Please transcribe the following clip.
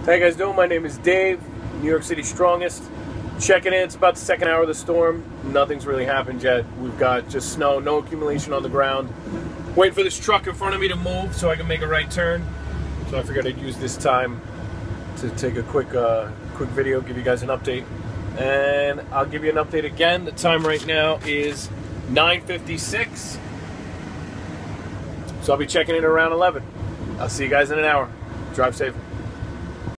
How you guys doing? My name is Dave, New York City Strongest. Checking in. It's about the second hour of the storm. Nothing's really happened yet. We've got just snow, no accumulation on the ground. Waiting for this truck in front of me to move so I can make a right turn. So I figured I'd use this time to take a quick video, give you guys an update. And I'll give you an update again. The time right now is 9:56. So I'll be checking in around 11. I'll see you guys in an hour. Drive safe.